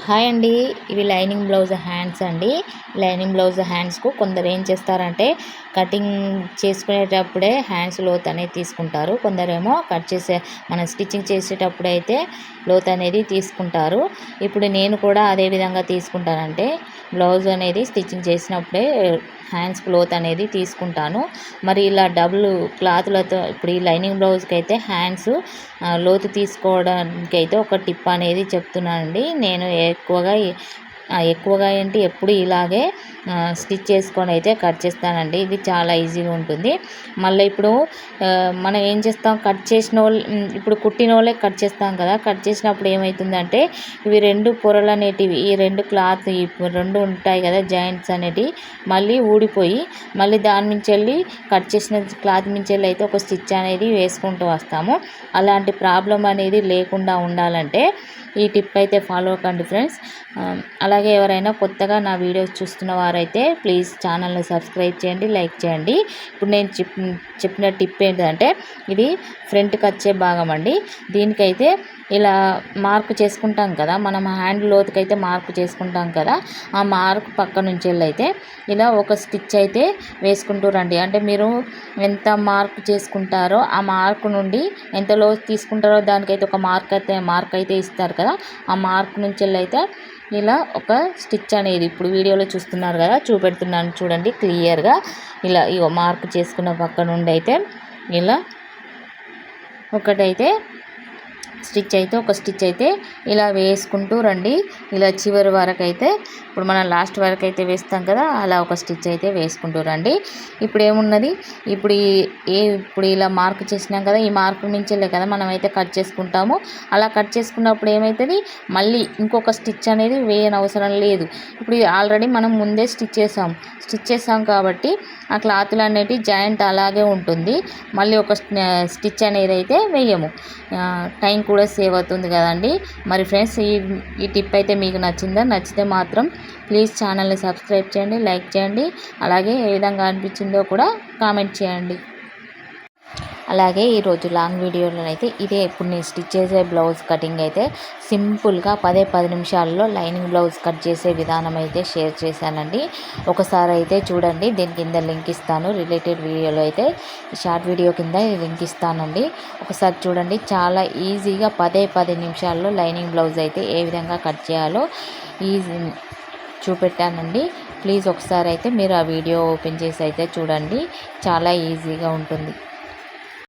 Hi అండి. ఇవి lining blouse hands అండి. లైనింగ్ బ్లౌజ్ హ్యాండ్స్కు కొందరు ఏం చేస్తారంటే కటింగ్ చేసుకునేటప్పుడే హ్యాండ్స్ లోత్ అనేది తీసుకుంటారు. కొందరేమో మనం స్టిచ్చింగ్ చేసేటప్పుడు అయితే లోత్ అనేది తీసుకుంటారు. ఇప్పుడు నేను కూడా అదే విధంగా తీసుకుంటానంటే బ్లౌజ్ అనేది స్టిచ్చింగ్ చేసినప్పుడే హ్యాండ్స్కి లోత్ అనేది తీసుకుంటాను. మరి ఇలా డబుల్ క్లాతులతో ఇప్పుడు ఈ లైనింగ్ బ్లౌజ్కి అయితే హ్యాండ్స్ లోతు తీసుకోవడానికి అయితే ఒక టిప్ అనేది చెప్తున్నానండి. నేను ఎక్కువగా ఏంటి ఎప్పుడు ఇలాగే స్టిచ్ చేసుకొని అయితే కట్ చేస్తానండి. ఇది చాలా ఈజీగా ఉంటుంది. మళ్ళీ ఇప్పుడు మనం ఏం చేస్తాం, కట్ చేసిన వాళ్ళు ఇప్పుడు కుట్టిన వాళ్ళే కట్ చేస్తాం కదా. కట్ చేసినప్పుడు ఏమవుతుందంటే ఇవి రెండు పొరలు అనేటివి, ఈ రెండు క్లాత్ ఈ రెండు ఉంటాయి కదా జాయింట్స్ అనేటివి మళ్ళీ ఊడిపోయి మళ్ళీ దాని నుంచి వెళ్ళి కట్ చేసిన క్లాత్ నుంచి వెళ్ళి అయితే ఒక స్టిచ్ అనేది వేసుకుంటూ వస్తాము. అలాంటి ప్రాబ్లం అనేది లేకుండా ఉండాలంటే ఈ టిప్ అయితే ఫాలో కండి ఫ్రెండ్స్. అలాగే ఎవరైనా కొత్తగా నా వీడియోస్ చూస్తున్న వారైతే ప్లీజ్ ఛానల్ని సబ్స్క్రైబ్ చేయండి, లైక్ చేయండి. ఇప్పుడు నేను చెప్పిన టిప్ ఏంటంటే ఇది ఫ్రంట్కి వచ్చే భాగం అండి. దీనికైతే ఇలా మార్క్ చేసుకుంటాం కదా, మనం హ్యాండ్ లోతుకైతే మార్క్ చేసుకుంటాం కదా, ఆ మార్క్ పక్క నుంచి వెళ్ళైతే ఇలా ఒక స్టిచ్ అయితే వేసుకుంటూ రండి. అంటే మీరు ఎంత మార్క్ చేసుకుంటారో ఆ మార్క్ నుండి ఎంత లోతు తీసుకుంటారో దానికైతే ఒక మార్క్ అయితే ఇస్తారు కదా, ఆ మార్క్ నుంచి వెళ్ళైతే ఇలా ఒక స్టిచ్ అనేది ఇప్పుడు వీడియోలో చూస్తున్నారు కదా, చూపెడుతున్నాను చూడండి క్లియర్గా. ఇలా మార్క్ చేసుకున్న పక్క నుండి అయితే ఇలా ఒకటైతే ఒక స్టిచ్ అయితే ఇలా వేసుకుంటూ రండి. ఇలా చివరి వరకు అయితే ఇప్పుడు మనం లాస్ట్ వరకు అయితే వేస్తాం కదా, అలా ఒక స్టిచ్ అయితే వేసుకుంటూ రండి. ఇప్పుడు ఏమున్నది, ఇప్పుడు ఇలా మార్క్ చేసినాం కదా, ఈ మార్క్ నుంచెల్లే కదా మనం అయితే కట్ చేసుకుంటాము. అలా కట్ చేసుకున్నప్పుడు ఏమవుతుంది, మళ్ళీ ఇంకొక స్టిచ్ అనేది వేయనవసరం లేదు. ఇప్పుడు ఆల్రెడీ మనం ముందే స్టిచ్ చేసాం కాబట్టి ఆ క్లాతులు అనేవి జాయింట్ అలాగే ఉంటుంది. మళ్ళీ ఒక స్టిచ్ అనేది అయితే వేయము. టైం కూడా సేవ్ అవుతుంది కదండి. మరి ఫ్రెండ్స్ ఈ టిప్ అయితే మీకు నచ్చితే మాత్రం ప్లీజ్ ఛానల్ని సబ్స్క్రైబ్ చేయండి, లైక్ చేయండి. అలాగే ఏ విధంగా అనిపించిందో కూడా కామెంట్ చేయండి. అలాగే ఈరోజు లాంగ్ వీడియోలోనైతే ఇప్పుడు నేను స్టిచ్ చేసే బ్లౌజ్ కటింగ్ అయితే సింపుల్గా 10 నిమిషాల్లో లైనింగ్ బ్లౌజ్ కట్ చేసే విధానం అయితే షేర్ చేశానండి. ఒకసారి అయితే చూడండి, దీని కింద లింక్ ఇస్తాను. రిలేటెడ్ వీడియోలో అయితే షార్ట్ వీడియో కింద లింక్ ఇస్తానండి. ఒకసారి చూడండి, చాలా ఈజీగా 10 నిమిషాల్లో లైనింగ్ బ్లౌజ్ అయితే ఏ విధంగా కట్ చేయాలో చూపెట్టానండి. ప్లీజ్ ఒకసారి అయితే మీరు ఆ వీడియో ఓపెన్ చేసి అయితే చూడండి, చాలా ఈజీగా ఉంటుంది.